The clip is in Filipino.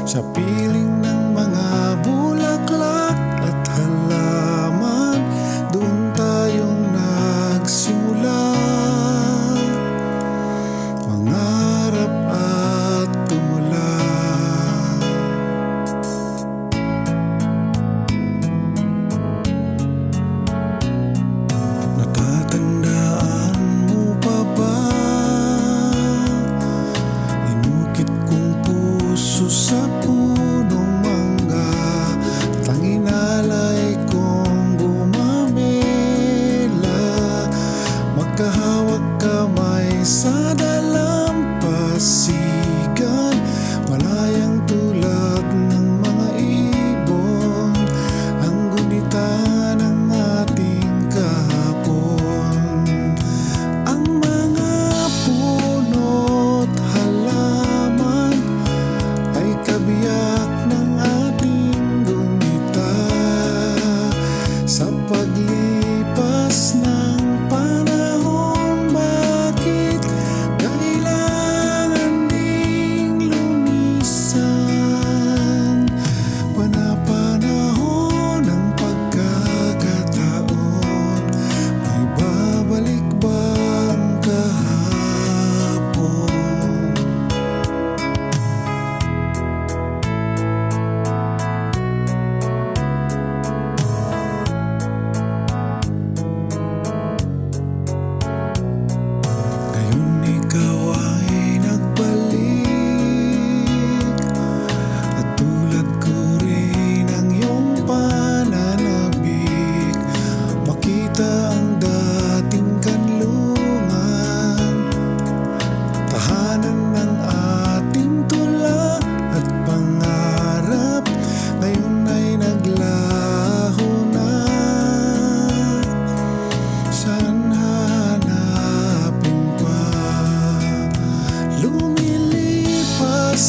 Sa piling ng mga bulaklak at halaman, doon tayong nagsimula mangarap at tumula. Natatandaan mo pa ba? Inukit kong puso sa punong mangga, tanging alay kong gumamela, magkahawak kamay sa dalampasigan, malayang tulad ng mga ibon, ang gunita ng ating kahapon. Ang mga puno't halaman ay kabiyak ng ating gunita. Sa paglipas ng panahon, bakit kailangan ding lumisan? Panapanahon ng pagkakataon, may babalik ba ang kahapon? Ngayon ikaw ay nagbalik, at tulad ko rin ang iyong pananabik, makita ang dating kanlungan, tahanan ng ating tula at pangarap, ngayon ay naglaho na. Saan hanapin pa? Lumilipas